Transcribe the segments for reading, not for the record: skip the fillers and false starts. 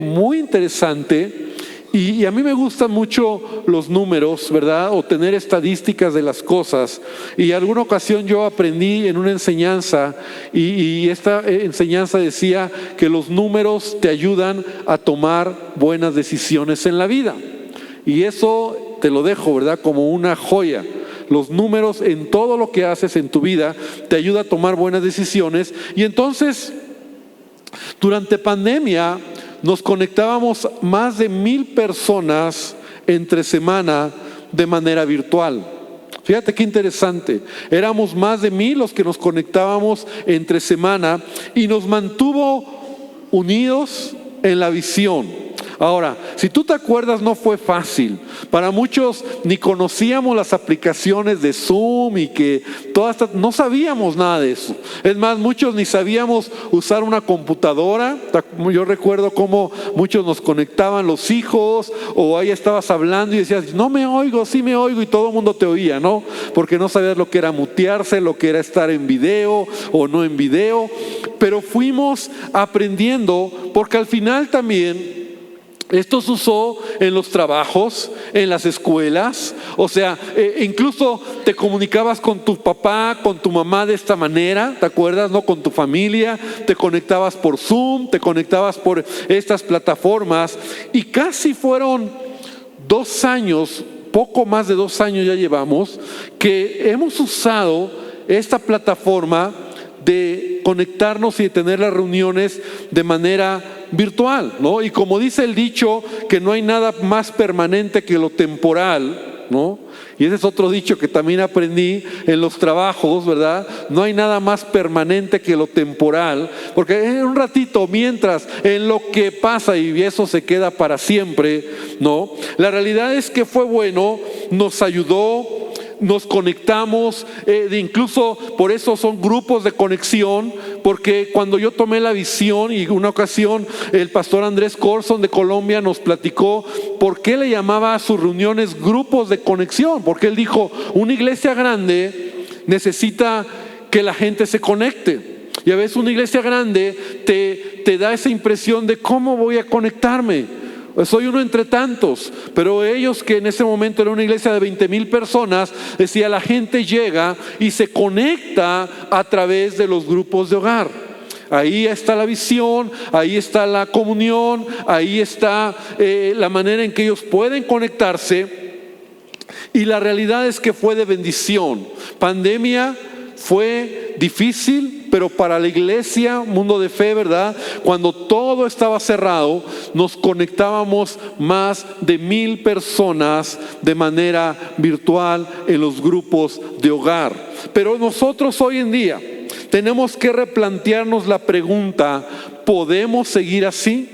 Muy interesante. Y a mí me gustan mucho los números, ¿verdad? O tener estadísticas de las cosas. Y en alguna ocasión yo aprendí en una enseñanza, y esta enseñanza decía que los números te ayudan a tomar buenas decisiones en la vida. Y eso te lo dejo, ¿verdad? Como una joya. Los números en todo lo que haces en tu vida te ayuda a tomar buenas decisiones. Y entonces, durante pandemia, nos conectábamos más de 1,000 personas entre semana de manera virtual. Fíjate qué interesante. Éramos más de 1,000 los que nos conectábamos entre semana y nos mantuvo unidos en la visión. Ahora, si tú te acuerdas, no fue fácil. Para muchos ni conocíamos las aplicaciones de Zoom y que no sabíamos nada de eso. Es más, muchos ni sabíamos usar una computadora. Yo recuerdo cómo muchos nos conectaban los hijos, o ahí estabas hablando y decías, no me oigo, sí me oigo, y todo el mundo te oía, ¿no? Porque no sabías lo que era mutearse, lo que era estar en video o no en video. Pero fuimos aprendiendo, porque al final también esto se usó en los trabajos, en las escuelas. O sea, incluso te comunicabas con tu papá, con tu mamá de esta manera, ¿te acuerdas? ¿No? Con tu familia, te conectabas por Zoom, te conectabas por estas plataformas. Y casi fueron 2 años, poco más de 2 años ya llevamos, que hemos usado esta plataforma de conectarnos y de tener las reuniones de manera virtual, ¿no? Y como dice el dicho, que no hay nada más permanente que lo temporal, ¿no? Y ese es otro dicho que también aprendí en los trabajos, ¿verdad? No hay nada más permanente que lo temporal, porque en un ratito, mientras, en lo que pasa, y eso se queda para siempre, ¿no? La realidad es que fue bueno, nos ayudó, nos conectamos, incluso por eso son grupos de conexión, porque cuando yo tomé la visión, y una ocasión el pastor Andrés Corson de Colombia nos platicó por qué le llamaba a sus reuniones grupos de conexión, porque él dijo, una iglesia grande necesita que la gente se conecte, y a veces una iglesia grande te da esa impresión de cómo voy a conectarme. Soy uno entre tantos, pero ellos, que en ese momento era una iglesia de 20,000 personas, decía, la gente llega y se conecta a través de los grupos de hogar. Ahí está la visión, ahí está la comunión, ahí está la manera en que ellos pueden conectarse. Y la realidad es que fue de bendición. Pandemia fue difícil, pero para la iglesia, Mundo de Fe, ¿verdad? Cuando todo estaba cerrado, nos conectábamos más de 1,000 personas de manera virtual en los grupos de hogar. Pero nosotros hoy en día tenemos que replantearnos la pregunta, ¿podemos seguir así?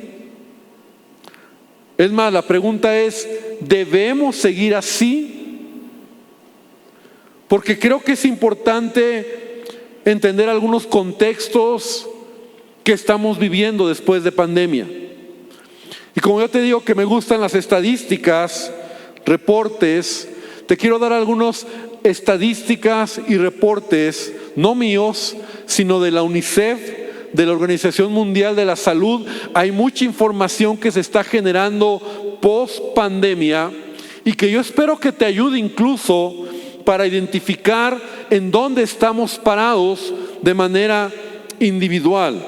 Es más, la pregunta es, ¿debemos seguir así? Porque creo que es importante entender algunos contextos que estamos viviendo después de pandemia. Y como yo te digo que me gustan las estadísticas, reportes, te quiero dar algunas estadísticas y reportes, no míos, sino de la UNICEF, de la Organización Mundial de la Salud. Hay mucha información que se está generando post pandemia y que yo espero que te ayude incluso para identificar en dónde estamos parados de manera individual.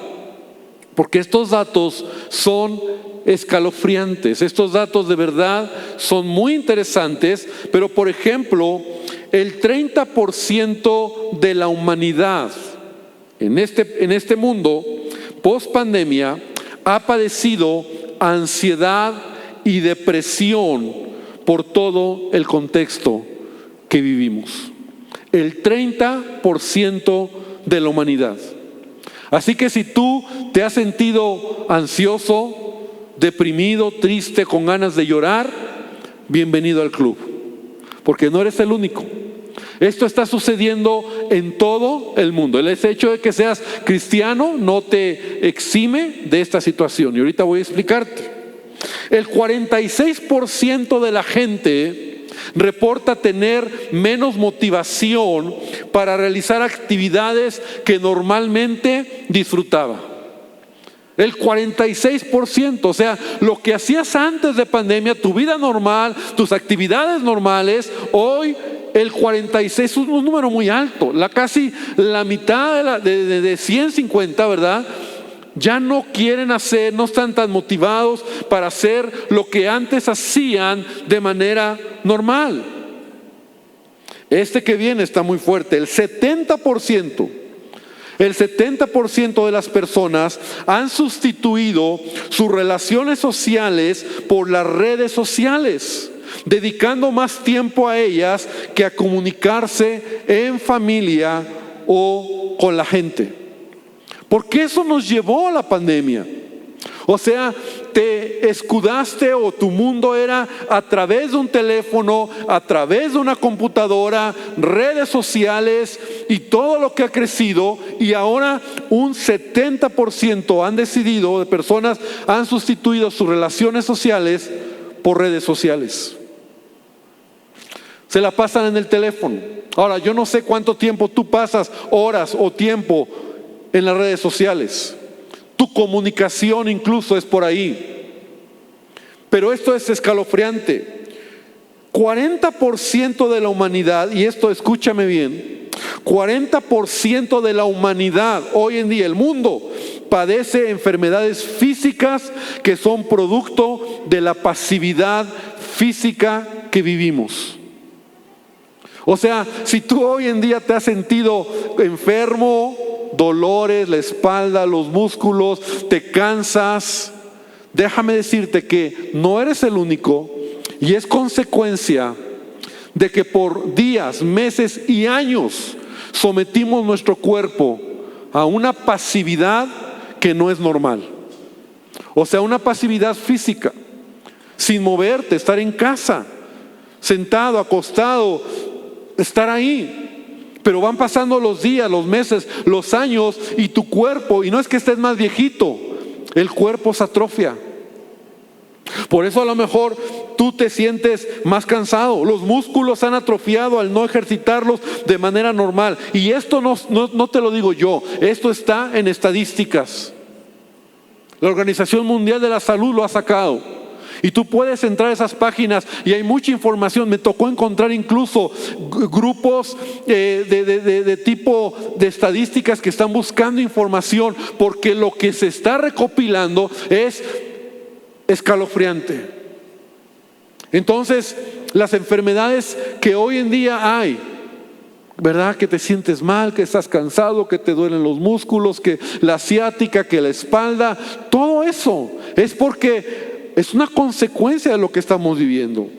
Porque estos datos son escalofriantes, estos datos de verdad son muy interesantes, pero por ejemplo, el 30% de la humanidad en este mundo, post pandemia, ha padecido ansiedad y depresión por todo el contexto que vivimos. El 30% de la humanidad. Así que si tú te has sentido ansioso, deprimido, triste, con ganas de llorar, bienvenido al club, porque no eres el único. Esto está sucediendo en todo el mundo. El hecho de que seas cristiano no te exime de esta situación, y ahorita voy a explicarte. El 46% de la gente reporta tener menos motivación para realizar actividades que normalmente disfrutaba. El 46%, o sea, lo que hacías antes de pandemia, tu vida normal, tus actividades normales, hoy el 46 es un número muy alto, casi la mitad de 150, ¿verdad? Ya no quieren hacer, no están tan motivados para hacer lo que antes hacían de manera normal. Este que viene está muy fuerte, el 70% de las personas han sustituido sus relaciones sociales por las redes sociales, dedicando más tiempo a ellas que a comunicarse en familia o con la gente. Porque eso nos llevó a la pandemia. O sea, te escudaste o tu mundo era a través de un teléfono, a través de una computadora, redes sociales y todo lo que ha crecido. Y ahora un 70% han decidido, de personas han sustituido sus relaciones sociales por redes sociales. Se la pasan en el teléfono. Ahora, yo no sé cuánto tiempo tú pasas, horas o tiempo en las redes sociales. Tu comunicación incluso es por ahí. Pero esto es escalofriante. 40% de la humanidad, y esto escúchame bien, 40% de la humanidad hoy en día, el mundo, padece enfermedades físicas que son producto de la pasividad física que vivimos. O sea, si tú hoy en día te has sentido enfermo, dolores, la espalda, los músculos, te cansas, déjame decirte que no eres el único y es consecuencia de que por días, meses y años sometimos nuestro cuerpo a una pasividad que no es normal. O sea, una pasividad física, sin moverte, estar en casa, sentado, acostado, estar ahí. Pero van pasando los días, los meses, los años y tu cuerpo, y no es que estés más viejito, el cuerpo se atrofia. Por eso a lo mejor tú te sientes más cansado, los músculos han atrofiado al no ejercitarlos de manera normal. Y esto no te lo digo yo, esto está en estadísticas. La Organización Mundial de la Salud lo ha sacado. Y tú puedes entrar a esas páginas y hay mucha información. Me tocó encontrar incluso grupos de tipo de estadísticas que están buscando información, porque lo que se está recopilando es escalofriante. Entonces, las enfermedades que hoy en día hay, ¿verdad? Que te sientes mal, que estás cansado, que te duelen los músculos, que la ciática, que la espalda, todo eso es porque es una consecuencia de lo que estamos viviendo.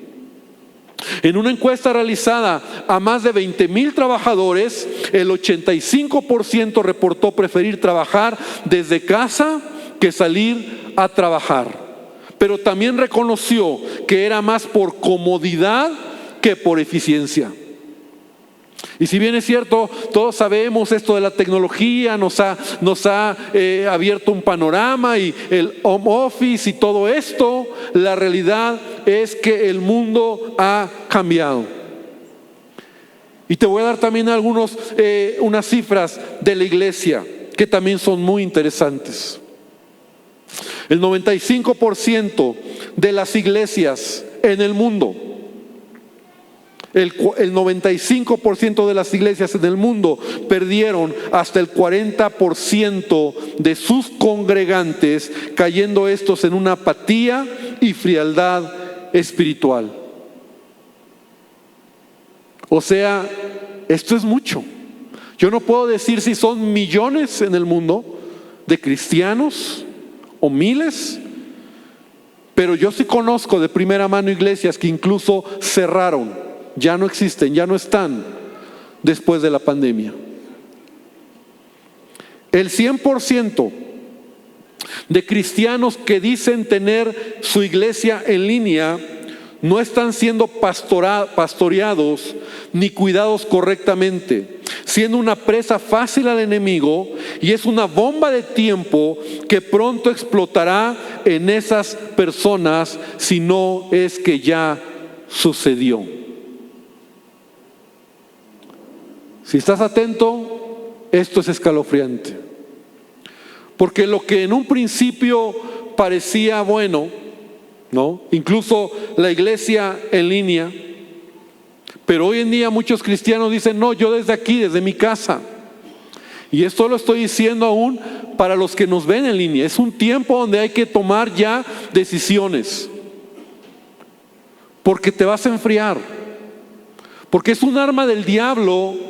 En una encuesta realizada a más de 20,000 trabajadores, el 85% reportó preferir trabajar desde casa que salir a trabajar. Pero también reconoció que era más por comodidad que por eficiencia. Y si bien es cierto, todos sabemos esto de la tecnología, nos ha abierto un panorama y el home office y todo esto, la realidad es que el mundo ha cambiado. Y te voy a dar también unas cifras de la iglesia que también son muy interesantes. El 95% de las iglesias en el mundo, el 95% de las iglesias en el mundo perdieron hasta el 40% de sus congregantes, cayendo estos en una apatía y frialdad espiritual. O sea, esto es mucho. Yo no puedo decir si son millones en el mundo de cristianos o miles, pero yo sí conozco de primera mano iglesias que incluso cerraron. Ya no existen, ya no están después de la pandemia. El 100% de cristianos que dicen tener su iglesia en línea no están siendo pastoreados ni cuidados correctamente, siendo una presa fácil al enemigo, y es una bomba de tiempo que pronto explotará en esas personas si no es que ya sucedió. Si estás atento, esto es escalofriante. Porque lo que en un principio parecía bueno, ¿no? Incluso la iglesia en línea, pero hoy en día muchos cristianos dicen, no, yo desde aquí, desde mi casa. Y esto lo estoy diciendo aún para los que nos ven en línea. Es un tiempo donde hay que tomar ya decisiones, porque te vas a enfriar, porque es un arma del diablo.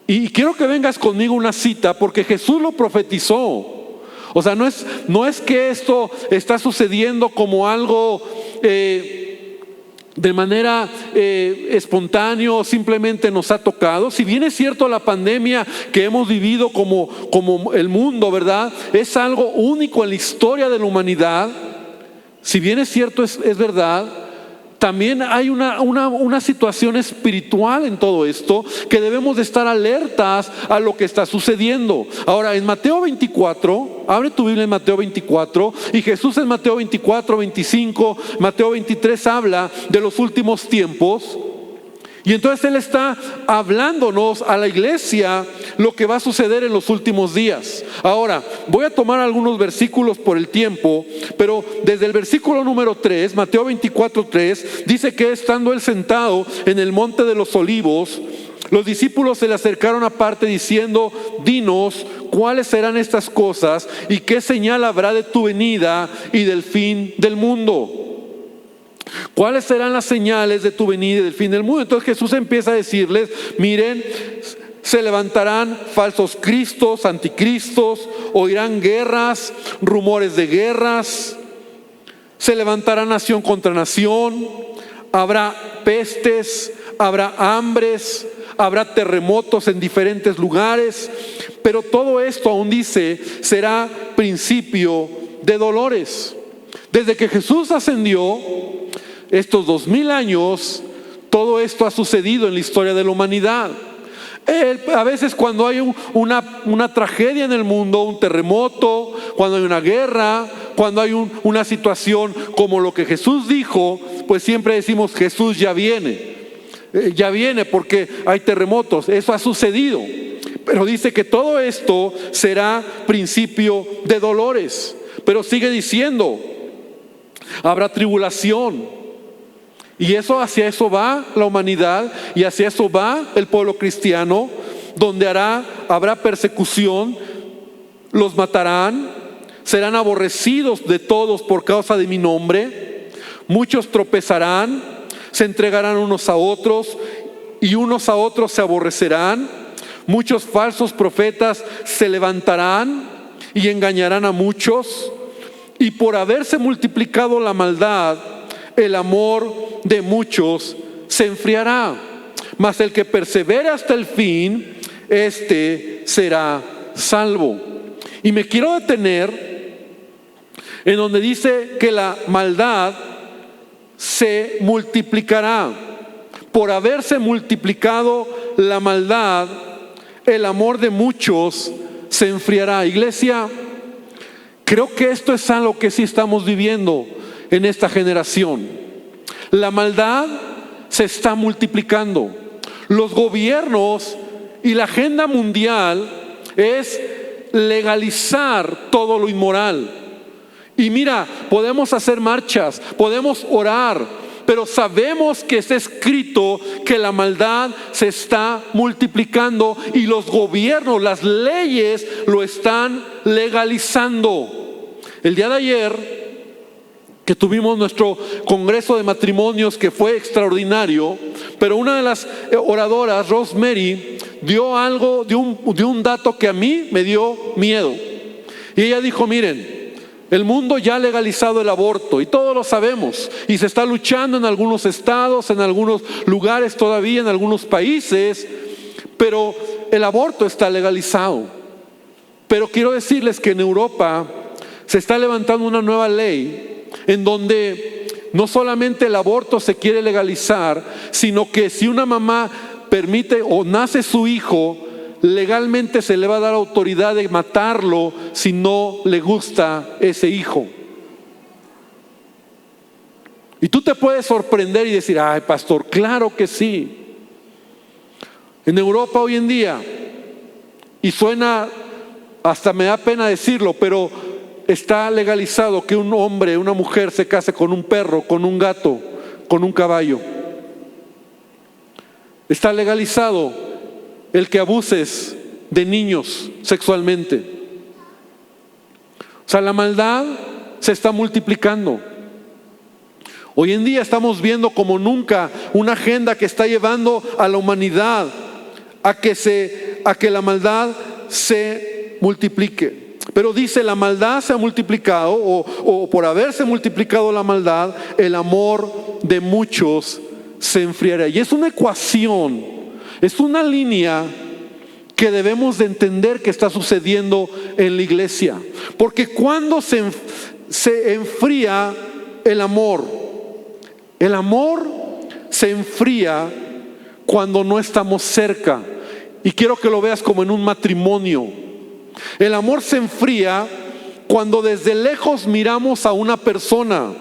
Y quiero que vengas conmigo a una cita, porque Jesús lo profetizó. O sea, no es que esto está sucediendo como algo de manera espontánea, simplemente nos ha tocado. Si bien es cierto, la pandemia que hemos vivido como el mundo, ¿verdad?, es algo único en la historia de la humanidad. Si bien es cierto, es verdad, también hay una situación espiritual en todo esto, que debemos de estar alertas a lo que está sucediendo. Ahora, en Mateo 24, abre tu Biblia en Mateo 24, y Jesús en Mateo 24, 25, Mateo 23 habla de los últimos tiempos. Y entonces Él está hablándonos a la iglesia lo que va a suceder en los últimos días. Ahora, voy a tomar algunos versículos por el tiempo, pero desde el versículo número 3, Mateo 24, 3, dice que estando Él sentado en el monte de los olivos, los discípulos se le acercaron aparte diciendo, dinos, ¿cuáles serán estas cosas y qué señal habrá de tu venida y del fin del mundo? ¿Cuáles serán las señales de tu venida y del fin del mundo? Entonces Jesús empieza a decirles, miren, se levantarán falsos cristos, anticristos, oirán guerras, rumores de guerras, se levantará nación contra nación, habrá pestes, habrá hambres, habrá terremotos en diferentes lugares, pero todo esto, aún dice, será principio de dolores. Desde que Jesús ascendió, estos 2000 años, todo esto ha sucedido en la historia de la humanidad. A veces cuando hay una tragedia en el mundo, un terremoto, cuando hay una guerra, cuando hay una situación como lo que Jesús dijo, pues siempre decimos Jesús ya viene. Ya viene porque hay terremotos. Eso ha sucedido. Pero dice que todo esto será principio de dolores. Pero sigue diciendo, habrá tribulación. Y hacia eso va la humanidad, y hacia eso va el pueblo cristiano, donde habrá persecución, los matarán, serán aborrecidos de todos por causa de mi nombre, muchos tropezarán, se entregarán unos a otros, y unos a otros se aborrecerán, muchos falsos profetas se levantarán y engañarán a muchos, y por haberse multiplicado la maldad, el amor de muchos se enfriará, mas el que persevere hasta el fin, este será salvo. Y me quiero detener en donde dice que la maldad se multiplicará. Por haberse multiplicado la maldad, el amor de muchos se enfriará. Iglesia, creo que esto es algo que sí estamos viviendo en esta generación. La maldad se está multiplicando. Los gobiernos y la agenda mundial es legalizar todo lo inmoral. Y mira, podemos hacer marchas, podemos orar, pero sabemos que está escrito que la maldad se está multiplicando y los gobiernos, las leyes lo están legalizando. El día de ayer que tuvimos nuestro congreso de matrimonios, que fue extraordinario, pero una de las oradoras, Rosemary, dio un dato que a mí me dio miedo. Y ella dijo, miren, el mundo ya ha legalizado el aborto y todos lo sabemos, y se está luchando en algunos estados, en algunos lugares todavía, en algunos países, pero el aborto está legalizado. Pero quiero decirles que en Europa se está levantando una nueva ley en donde no solamente el aborto se quiere legalizar, sino que si una mamá permite o nace su hijo, legalmente se le va a dar autoridad de matarlo si no le gusta ese hijo. Y tú te puedes sorprender y decir, ay, pastor, claro que sí. En Europa hoy en día, y suena hasta me da pena decirlo, pero está legalizado que un hombre, una mujer se case con un perro, con un gato, con un caballo. Está legalizado el que abuses de niños sexualmente. O sea, la maldad se está multiplicando. Hoy en día estamos viendo como nunca una agenda que está llevando a la humanidad a que la maldad se multiplique. Pero dice, la maldad se ha multiplicado, o por haberse multiplicado la maldad, el amor de muchos se enfriará. Y es una ecuación, es una línea que debemos de entender que está sucediendo en la iglesia. Porque cuando se enfría el amor se enfría cuando no estamos cerca. Y quiero que lo veas como en un matrimonio. El amor se enfría cuando desde lejos miramos a una persona.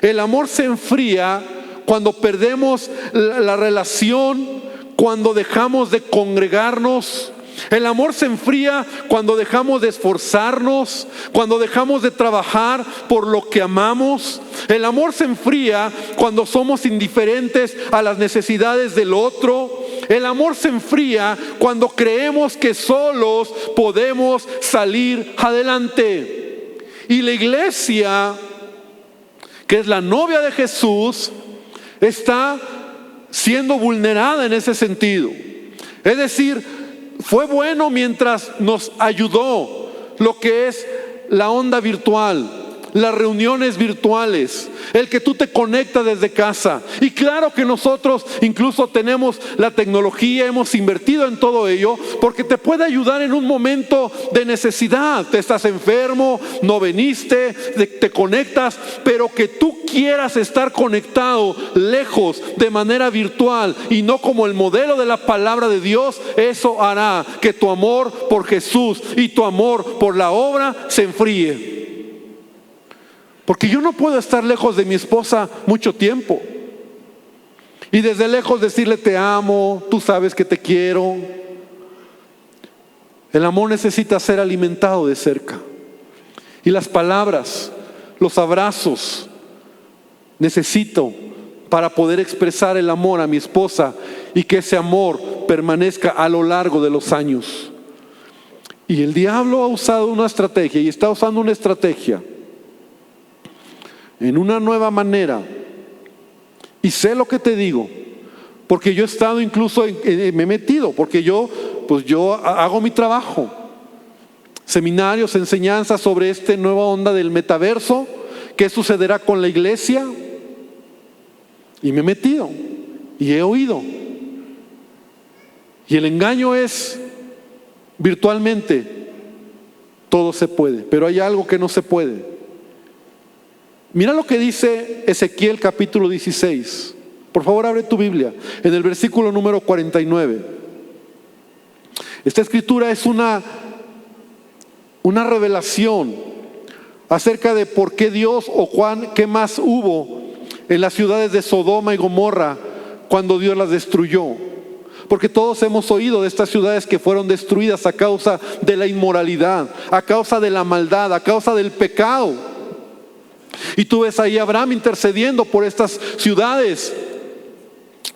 El amor se enfría cuando perdemos la relación, cuando dejamos de congregarnos. El amor se enfría cuando dejamos de esforzarnos, cuando dejamos de trabajar por lo que amamos. El amor se enfría cuando somos indiferentes a las necesidades del otro. El amor se enfría cuando creemos que solos podemos salir adelante. Y la iglesia, que es la novia de Jesús, está siendo vulnerada en ese sentido. Es decir, fue bueno mientras nos ayudó lo que es la onda virtual, las reuniones virtuales, el que tú te conectas desde casa. Y claro que nosotros incluso tenemos la tecnología, hemos invertido en todo ello, porque te puede ayudar en un momento de necesidad. Te estás enfermo, no viniste, te conectas, pero que tú quieras estar conectado lejos de manera virtual y no como el modelo de la palabra de Dios, eso hará que tu amor por Jesús y tu amor por la obra se enfríe. Porque yo no puedo estar lejos de mi esposa mucho tiempo y desde lejos decirle te amo, tú sabes que te quiero. El amor necesita ser alimentado de cerca. Y las palabras, los abrazos, necesito para poder expresar el amor a mi esposa y que ese amor permanezca a lo largo de los años. Y el diablo ha usado una estrategia y está usando una estrategia en una nueva manera. Y sé lo que te digo, porque yo he estado incluso, me he metido, porque yo hago mi trabajo. Seminarios, enseñanzas sobre esta nueva onda del metaverso, qué sucederá con la iglesia. Y me he metido y he oído. Y el engaño es virtualmente todo se puede, pero hay algo que no se puede. Mira lo que dice Ezequiel capítulo 16. Por favor, abre tu Biblia en el versículo número 49. Esta escritura es una revelación acerca de por qué Dios qué más hubo en las ciudades de Sodoma y Gomorra cuando Dios las destruyó. Porque todos hemos oído de estas ciudades que fueron destruidas a causa de la inmoralidad, a causa de la maldad, a causa del pecado. Y tú ves ahí a Abraham intercediendo por estas ciudades.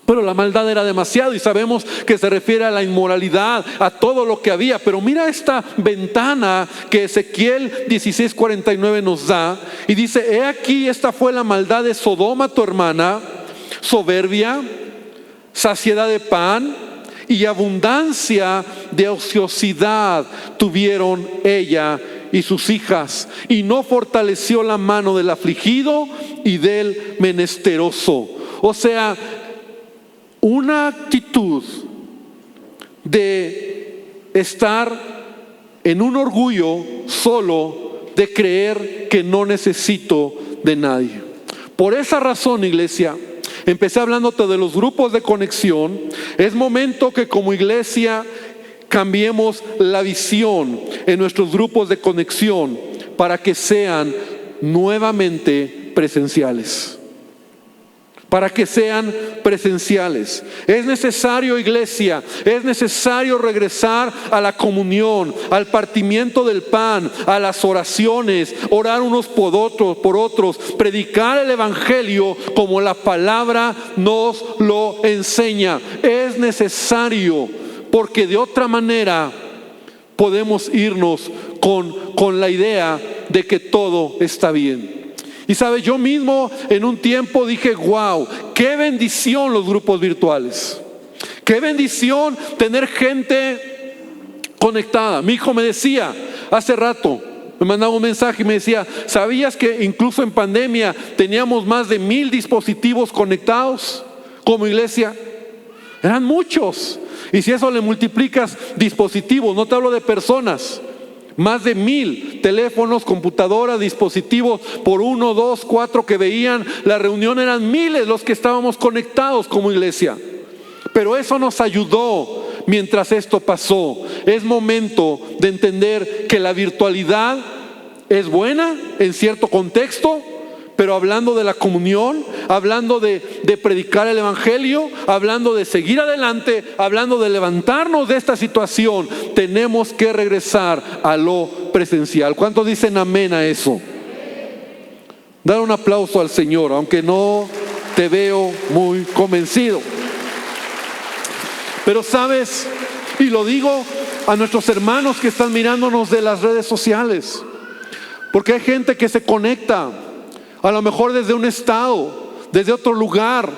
Pero la maldad era demasiado y sabemos que se refiere a la inmoralidad, a todo lo que había. Pero mira esta ventana que Ezequiel 16:49 nos da y dice: he aquí, esta fue la maldad de Sodoma tu hermana, soberbia, saciedad de pan y abundancia de ociosidad tuvieron ella y sus hijas, y no fortaleció la mano del afligido y del menesteroso. O sea, una actitud de estar en un orgullo solo, de creer que no necesito de nadie. Por esa razón, iglesia, empecé hablándote de los grupos de conexión. Es momento que como iglesia cambiemos la visión en nuestros grupos de conexión para que sean nuevamente presenciales. para que sean presenciales. Es necesario, iglesia, es necesario regresar a la comunión, al partimiento del pan, a las oraciones, orar unos por otros, predicar el evangelio como la palabra nos lo enseña. Es necesario, porque de otra manera podemos irnos con la idea de que todo está bien. Y sabes, yo mismo en un tiempo dije, wow, qué bendición los grupos virtuales. Qué bendición tener gente conectada. Mi hijo me decía hace rato, me mandaba un mensaje y me decía, ¿sabías que incluso en pandemia teníamos más de 1000 dispositivos conectados como iglesia? Eran muchos. Y si eso le multiplicas dispositivos, no te hablo de personas, más de 1000 teléfonos, computadoras, dispositivos, por 1, 2, 4 que veían la reunión, eran miles los que estábamos conectados como iglesia. Pero eso nos ayudó mientras esto pasó. Es momento de entender que la virtualidad es buena en cierto contexto, pero hablando de la comunión, hablando de predicar el evangelio, hablando de seguir adelante, hablando de levantarnos de esta situación, tenemos que regresar a lo presencial. ¿Cuántos dicen amén a eso? Dar un aplauso al Señor, aunque no te veo muy convencido. Pero sabes, y lo digo a nuestros hermanos que están mirándonos de las redes sociales, porque hay gente que se conecta a lo mejor desde un estado, desde otro lugar.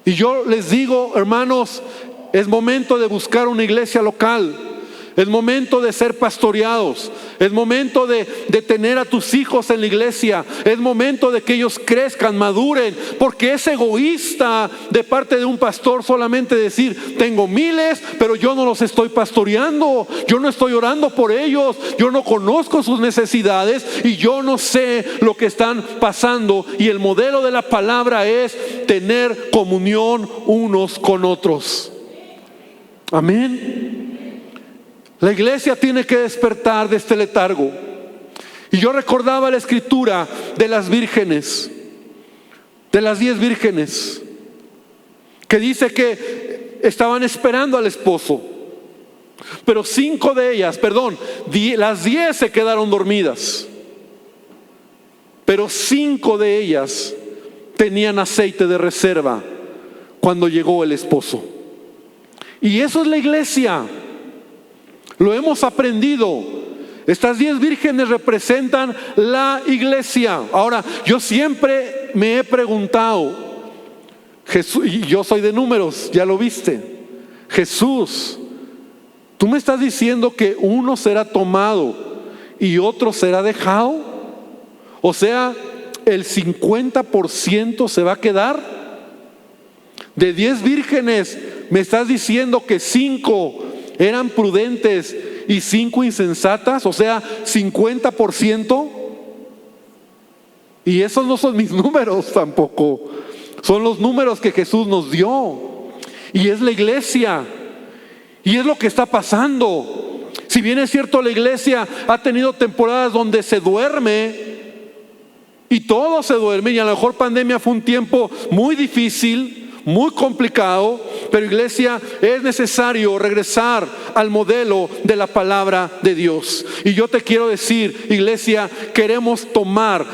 Y yo les digo, hermanos, es momento de buscar una iglesia local. Es momento de ser pastoreados. Es momento de tener a tus hijos en la iglesia. Es momento de que ellos crezcan, maduren. Porque es egoísta de parte de un pastor solamente decir, tengo miles, pero yo no los estoy pastoreando. Yo no estoy orando por ellos. Yo no conozco sus necesidades y yo no sé lo que están pasando. Y el modelo de la palabra es tener comunión unos con otros. Amén. La iglesia tiene que despertar de este letargo. Y yo recordaba la escritura de las vírgenes, de las 10 vírgenes, que dice que estaban esperando al esposo. Pero 5 de ellas, las 10 se quedaron dormidas. Pero 5 de ellas tenían aceite de reserva cuando llegó el esposo. Y eso es la iglesia. Lo hemos aprendido. Estas 10 vírgenes representan la iglesia. Ahora, yo siempre me he preguntado, Jesús, y yo soy de números, ya lo viste. Jesús, ¿tú me estás diciendo que uno será tomado y otro será dejado? O sea, ¿el 50% se va a quedar? De 10 vírgenes, ¿me estás diciendo que 5 eran prudentes y 5 insensatas? O sea, 50%. Y esos no son mis números tampoco. Son los números que Jesús nos dio. Y es la iglesia. Y es lo que está pasando. Si bien es cierto, la iglesia ha tenido temporadas donde se duerme, y todos se duermen, y a lo mejor pandemia fue un tiempo muy difícil, muy complicado, pero iglesia, es necesario regresar al modelo de la palabra de Dios. Y yo te quiero decir, iglesia, queremos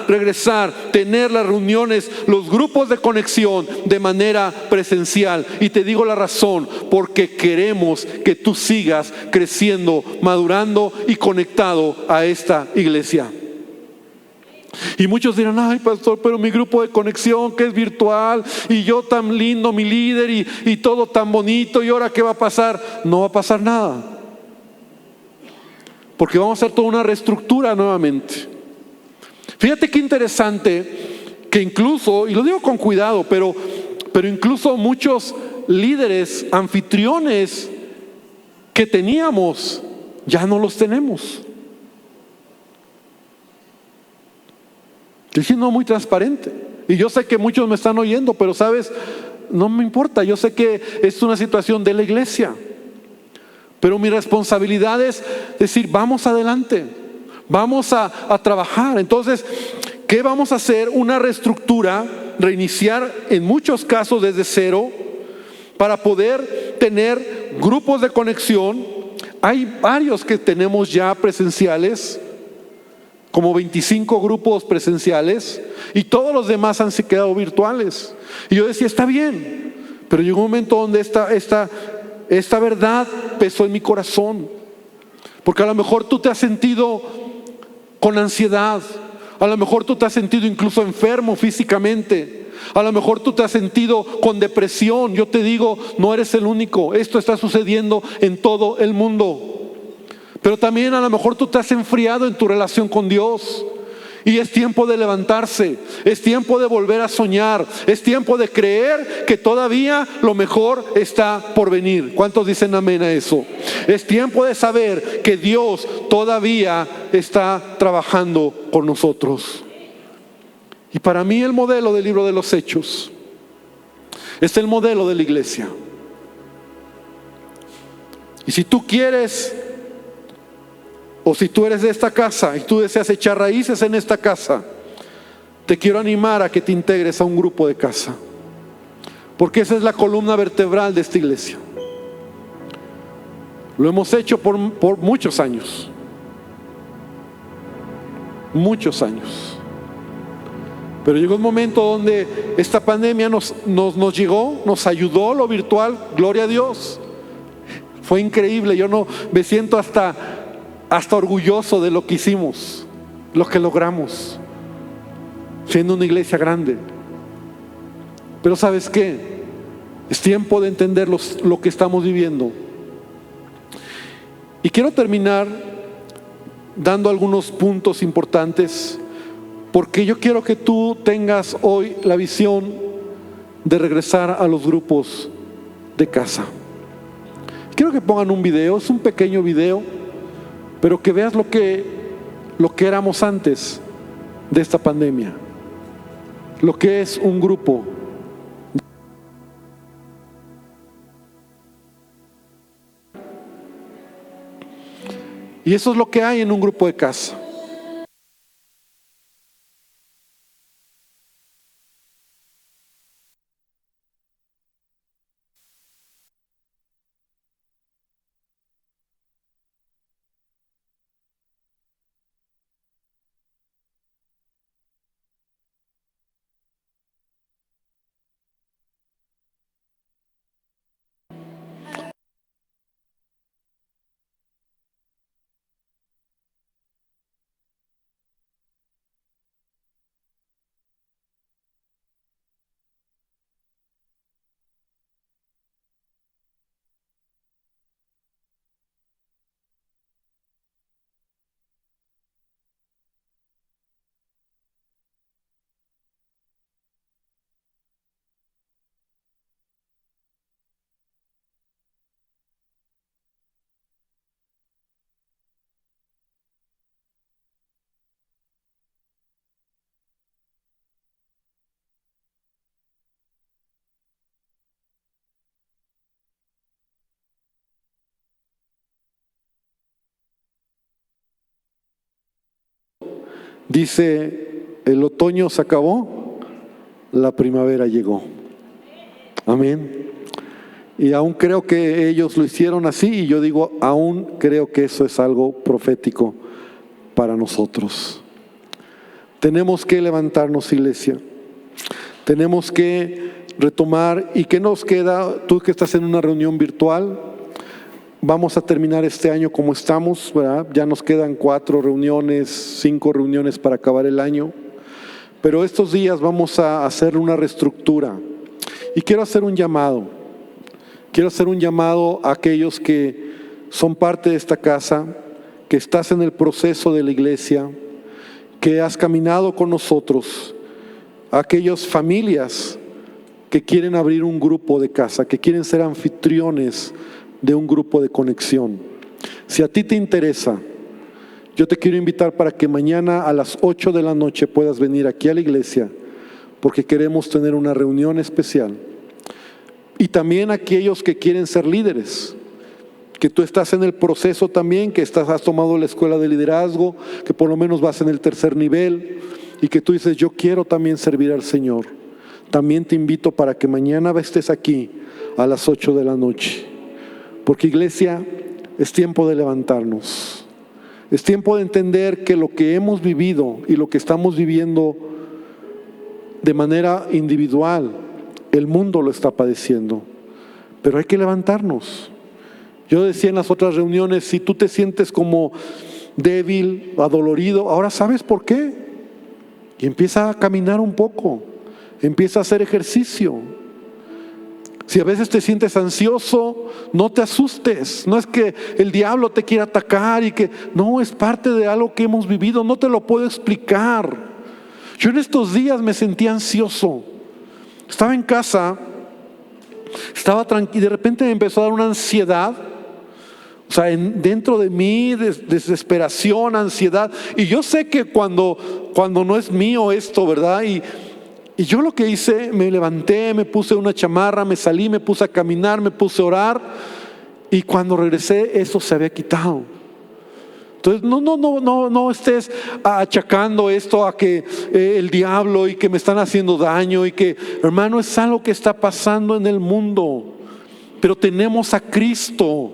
regresar, tener las reuniones, los grupos de conexión de manera presencial. Y te digo la razón, porque queremos que tú sigas creciendo, madurando y conectado a esta iglesia. Y muchos dirán, ay pastor, pero mi grupo de conexión que es virtual, y yo tan lindo, mi líder, y todo tan bonito, y ahora ¿qué va a pasar? No va a pasar nada, porque vamos a hacer toda una reestructura nuevamente. Fíjate qué interesante, que incluso, y lo digo con cuidado, pero incluso muchos líderes, anfitriones que teníamos, ya no los tenemos. Estoy siendo muy transparente. Y yo sé que muchos me están oyendo, pero sabes, no me importa. Yo sé que es una situación de la iglesia. Pero mi responsabilidad es decir, vamos adelante. Vamos a trabajar. Entonces, ¿qué vamos a hacer? Una reestructura reiniciar en muchos casos desde cero, para poder tener grupos de conexión. Hay varios que tenemos ya presenciales, como 25 grupos presenciales, y todos los demás han quedado virtuales. Y yo decía, está bien, pero llegó un momento donde esta verdad pesó en mi corazón, porque a lo mejor tú te has sentido con ansiedad, a lo mejor tú te has sentido incluso enfermo físicamente, a lo mejor tú te has sentido con depresión. Yo te digo, no eres el único, esto está sucediendo en todo el mundo. Pero también a lo mejor tú te has enfriado en tu relación con Dios, y es tiempo de levantarse, es tiempo de volver a soñar, es tiempo de creer que todavía lo mejor está por venir. ¿Cuántos dicen amén a eso? Es tiempo de saber que Dios todavía está trabajando con nosotros. Y para mí el modelo del libro de los Hechos es el modelo de la iglesia. Y si tú quieres, o si tú eres de esta casa y tú deseas echar raíces en esta casa, te quiero animar a que te integres a un grupo de casa, porque esa es la columna vertebral de esta iglesia. Lo hemos hecho por muchos años. Muchos años. Pero llegó un momento donde esta pandemia nos llegó, nos ayudó lo virtual, gloria a Dios. Fue increíble. Yo no me siento hasta orgulloso de lo que hicimos, lo que logramos, siendo una iglesia grande. Pero ¿sabes qué? Es tiempo de entender lo que estamos viviendo. Y quiero terminar dando algunos puntos importantes, porque yo quiero que tú tengas hoy la visión de regresar a los grupos de casa. Quiero que pongan un video, es un pequeño video, pero que veas lo que éramos antes de esta pandemia, lo que es un grupo. Y eso es lo que hay en un grupo de casa. Dice, el otoño se acabó, la primavera llegó. Amén. Y aún creo que ellos lo hicieron así, y yo digo, aún creo que eso es algo profético para nosotros. Tenemos que levantarnos, iglesia. Tenemos que retomar. ¿Y qué nos queda? Tú que estás en una reunión virtual, vamos a terminar este año como estamos, ¿verdad? Ya nos quedan 4 reuniones, 5 reuniones para acabar el año. Pero estos días vamos a hacer una reestructura. Y quiero hacer un llamado. Quiero hacer un llamado a aquellos que son parte de esta casa, que estás en el proceso de la iglesia, que has caminado con nosotros, a aquellas familias que quieren abrir un grupo de casa, que quieren ser anfitriones de un grupo de conexión. Si a ti te interesa, yo te quiero invitar para que mañana a las 8 de la noche puedas venir aquí a la iglesia, porque queremos tener una reunión especial. Y también aquellos que quieren ser líderes, que tú estás en el proceso también, que has tomado la escuela de liderazgo, que por lo menos vas en el 3er nivel, y que tú dices, yo quiero también servir al Señor. también te invito para que mañana estés aquí a las 8 de la noche. Porque, iglesia, es tiempo de levantarnos. Es tiempo de entender que lo que hemos vivido y lo que estamos viviendo de manera individual, el mundo lo está padeciendo. Pero hay que levantarnos. Yo decía en las otras reuniones, si tú te sientes como débil, adolorido, ahora sabes por qué. Y empieza a caminar un poco, empieza a hacer ejercicio. Si a veces te sientes ansioso, no te asustes. No es que el diablo te quiera atacar y que no, es parte de algo que hemos vivido. No te lo puedo explicar. Yo en estos días me sentía ansioso. Estaba en casa, estaba tranquilo y de repente me empezó a dar una ansiedad. O sea, dentro de mí, desesperación, ansiedad. Y yo sé que cuando no es mío esto, ¿verdad? Y yo lo que hice, me levanté, me puse una chamarra, me salí, me puse a caminar, me puse a orar. Y cuando regresé, eso se había quitado. Entonces, no estés achacando esto a que el diablo y que me están haciendo daño y que, hermano, es algo que está pasando en el mundo. Pero tenemos a Cristo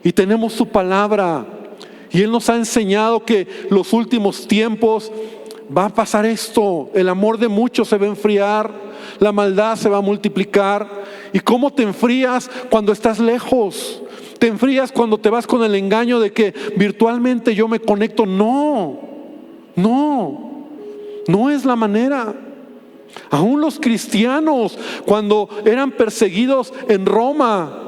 y tenemos su palabra. Y Él nos ha enseñado que los últimos tiempos va a pasar esto. El amor de muchos se va a enfriar, la maldad se va a multiplicar. ¿Y cómo te enfrías cuando estás lejos? Te enfrías cuando te vas con el engaño de que virtualmente yo me conecto. No es la manera. Aún los cristianos, cuando eran perseguidos en Roma,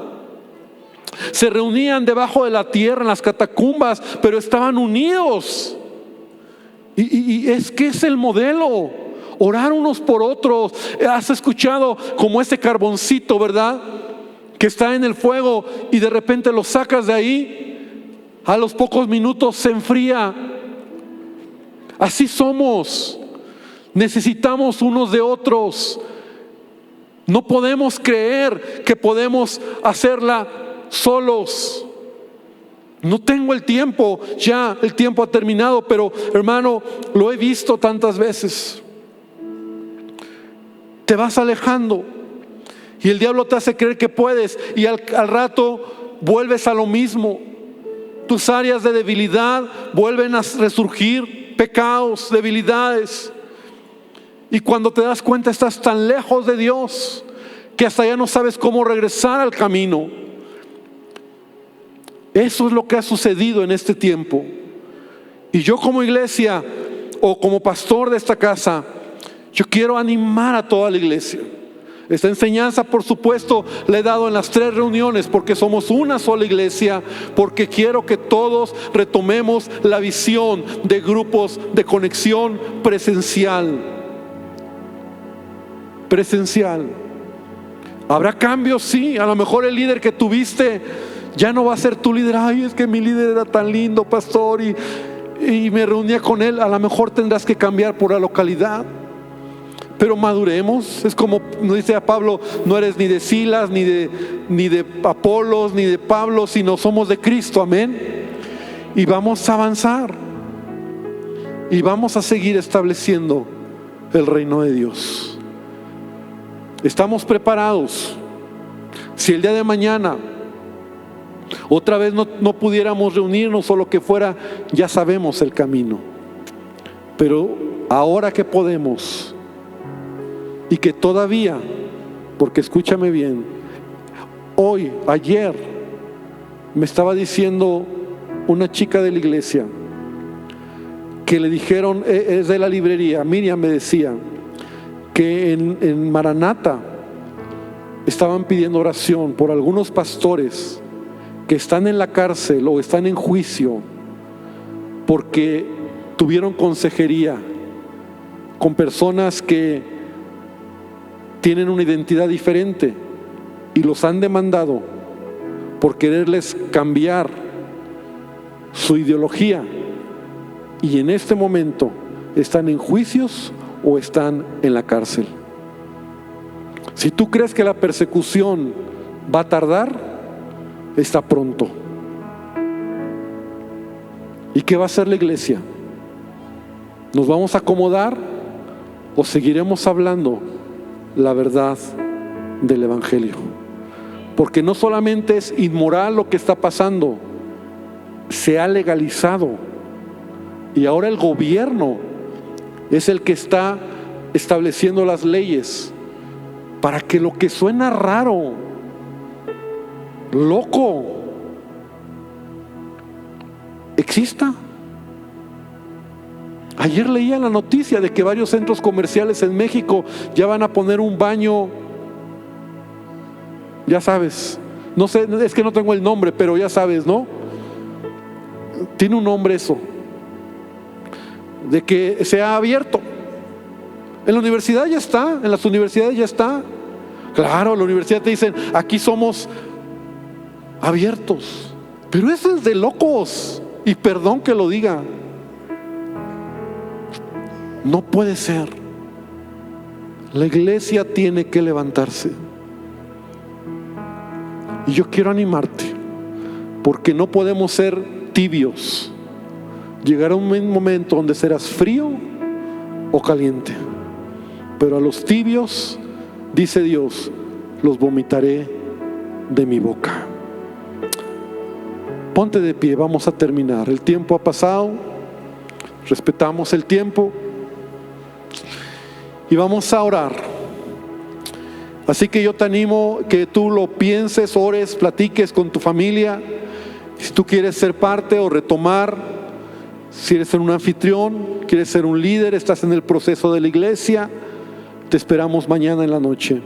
se reunían debajo de la tierra en las catacumbas, pero estaban unidos. Y es que es el modelo, orar unos por otros. Has escuchado como ese carboncito, ¿verdad? Que está en el fuego y de repente lo sacas de ahí, a los pocos minutos se enfría. Así somos, necesitamos unos de otros. No podemos creer que podemos hacerla solos. No tengo el tiempo, ya el tiempo ha terminado, pero hermano, lo he visto tantas veces. Te vas alejando y el diablo te hace creer que puedes y al rato vuelves a lo mismo. Tus áreas de debilidad vuelven a resurgir, pecados, debilidades. Y cuando te das cuenta estás tan lejos de Dios que hasta ya no sabes cómo regresar al camino. Eso es lo que ha sucedido en este tiempo. Y yo como iglesia o como pastor de esta casa, yo quiero animar a toda la iglesia. Esta enseñanza, por supuesto, la he dado en las 3 reuniones porque somos una sola iglesia, porque quiero que todos retomemos la visión de grupos de conexión presencial. ¿Habrá cambios? Sí, a lo mejor el líder que tuviste ya no va a ser tu líder. Ay, es que mi líder era tan lindo, pastor, y me reunía con él. A lo mejor tendrás que cambiar por la localidad. Pero maduremos. Es como nos dice a Pablo, no eres ni de Silas, ni de Apolos, ni de Pablo, sino somos de Cristo, amén. Y vamos a avanzar. Y vamos a seguir estableciendo el reino de Dios. Estamos preparados. Si el día de mañana otra vez no pudiéramos reunirnos o lo que fuera, ya sabemos el camino. Pero ahora que podemos y que todavía, porque escúchame bien, ayer me estaba diciendo una chica de la iglesia que le dijeron, es de la librería, Miriam me decía que en Maranata estaban pidiendo oración por algunos pastores que están en la cárcel o están en juicio porque tuvieron consejería con personas que tienen una identidad diferente y los han demandado por quererles cambiar su ideología, y en este momento están en juicios o están en la cárcel. Si tú crees que la persecución va a tardar, está pronto. ¿Y qué va a hacer la iglesia? ¿Nos vamos a acomodar o seguiremos hablando la verdad del Evangelio. Porque no solamente es inmoral lo que está pasando, se ha legalizado. Y ahora el gobierno es el que está estableciendo las leyes para que lo que suena raro, loco, exista. Ayer leía la noticia de que varios centros comerciales en México ya van a poner un baño, ya sabes, no sé, es que no tengo el nombre, pero ya sabes, ¿no? Tiene un nombre eso, de que sea abierto. En la universidad ya está, en las universidades ya está. Claro, la universidad te dicen, aquí somos abiertos, pero eso es de locos, y perdón que lo diga. No puede ser. La iglesia tiene que levantarse. Y yo quiero animarte, porque no podemos ser tibios. Llegará un momento donde serás frío o caliente, pero a los tibios, dice Dios, los vomitaré de mi boca. Ponte de pie, vamos a terminar. El tiempo ha pasado, respetamos el tiempo y vamos a orar. Así que yo te animo que tú lo pienses, ores, platiques con tu familia. Si tú quieres ser parte o retomar, si eres un anfitrión, quieres ser un líder, estás en el proceso de la iglesia, te esperamos mañana en la noche.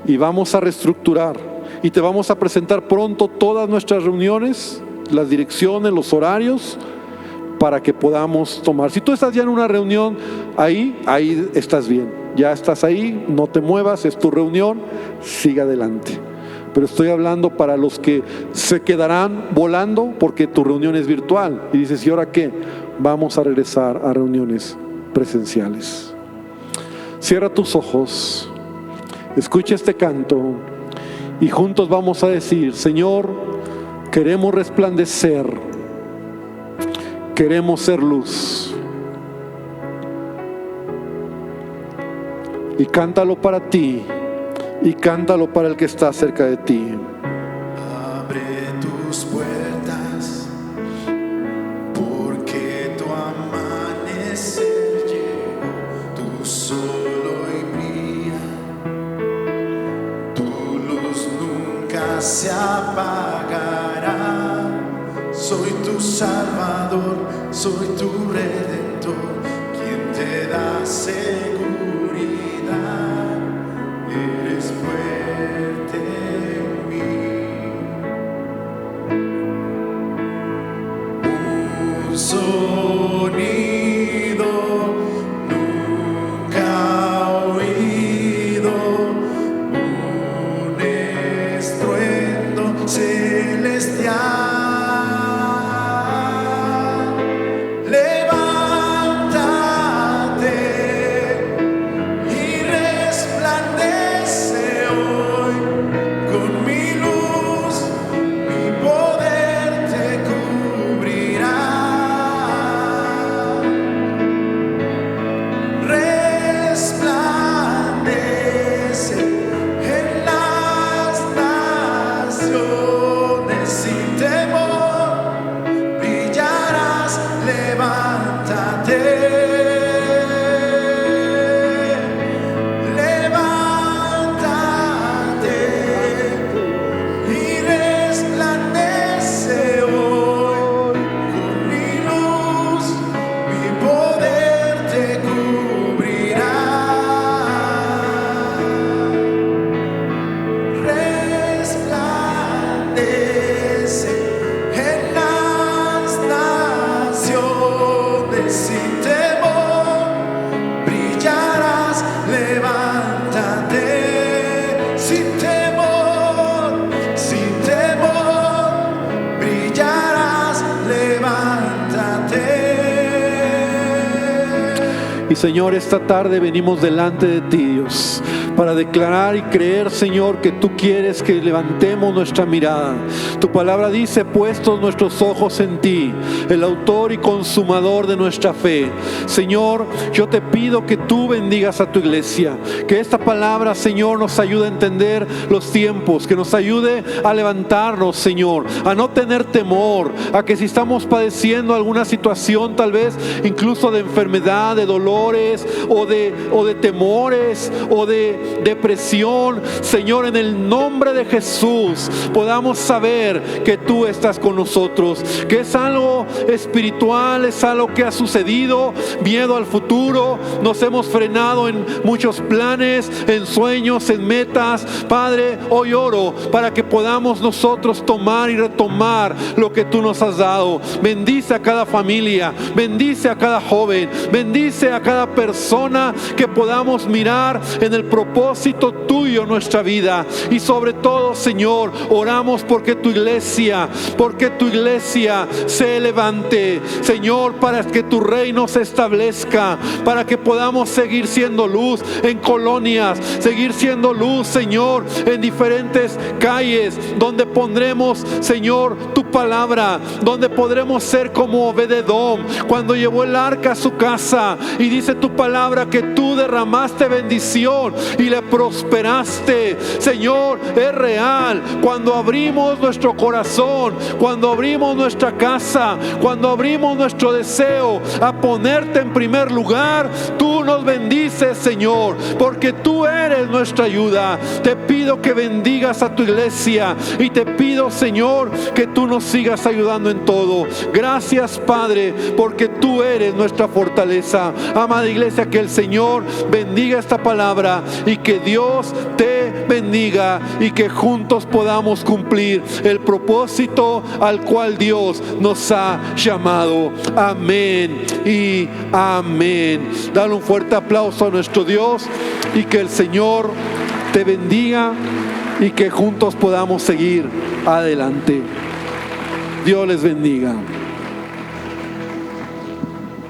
Y vamos a reestructurar y te vamos a presentar pronto todas nuestras reuniones, las direcciones, los horarios, para que podamos tomar. Si tú estás ya en una reunión, ahí estás bien, ya estás ahí, no te muevas, es tu reunión, sigue adelante. Pero estoy hablando para los que se quedarán volando porque tu reunión es virtual y dices, ¿y ahora qué? Vamos a regresar a reuniones presenciales. Cierra tus ojos, escucha este canto y juntos vamos a decir, Señor, queremos resplandecer, queremos ser luz. Y cántalo para ti y cántalo para el que está cerca de ti. Abre tus puertas, porque tu amanecer llegó, tu sol hoy brilla, tu luz nunca se apagará. Soy tu Salvador, soy tu Redentor, quien te da seguridad. Eres fuerte en mí. Un sonido nunca oído, un estruendo celestial. Señor, esta tarde venimos delante de ti, Dios, para declarar y creer, Señor, que tú quieres que levantemos nuestra mirada. Tu palabra dice: puestos nuestros ojos en ti, el autor y consumador de nuestra fe. Señor, yo te pido que tú bendigas a tu iglesia, que esta palabra, Señor, nos ayude a entender los tiempos, que nos ayude a levantarnos, Señor, a no tener temor, a que si estamos padeciendo alguna situación, tal vez incluso de enfermedad, de dolores o de temores o de depresión, Señor, en el nombre de Jesús podamos saber que tú estás con nosotros, que es algo espiritual, es algo que ha sucedido, miedo al futuro, nos hemos frenado en muchos planes, en sueños, en metas. Padre, hoy oro para que podamos nosotros tomar y retomar lo que tú nos has dado. Bendice a cada familia, bendice a cada joven, bendice a cada persona, que podamos mirar en el propósito tuyo en nuestra vida. Y sobre todo, Señor, oramos porque tu iglesia se levante, Señor, para que tu reino se establezca, para que podamos seguir siendo luz en colonias, seguir siendo luz, Señor, en diferentes calles, donde pondremos, Señor, tu palabra, donde podremos ser como Obed-Edom, cuando llevó el arca a su casa, y dice tu palabra que tú derramaste bendición y le prosperaste. Señor, es real. Cuando abrimos nuestro corazón, cuando abrimos nuestra casa, cuando abrimos nuestro deseo a ponerte en primer lugar, tú nos bendices, Señor, porque tú eres nuestra ayuda. Te pido que bendigas a tu iglesia y te pido, Señor, que tú nos sigas ayudando en todo. Gracias, Padre, porque tú eres nuestra fortaleza. Amada iglesia, que el Señor bendiga esta palabra y que Dios te bendiga, y que juntos podamos cumplir el propósito al cual Dios nos ha llamado. Amén y amén. Dale un fuerte aplauso a nuestro Dios, y que el Señor te bendiga y que juntos podamos seguir adelante. Dios les bendiga.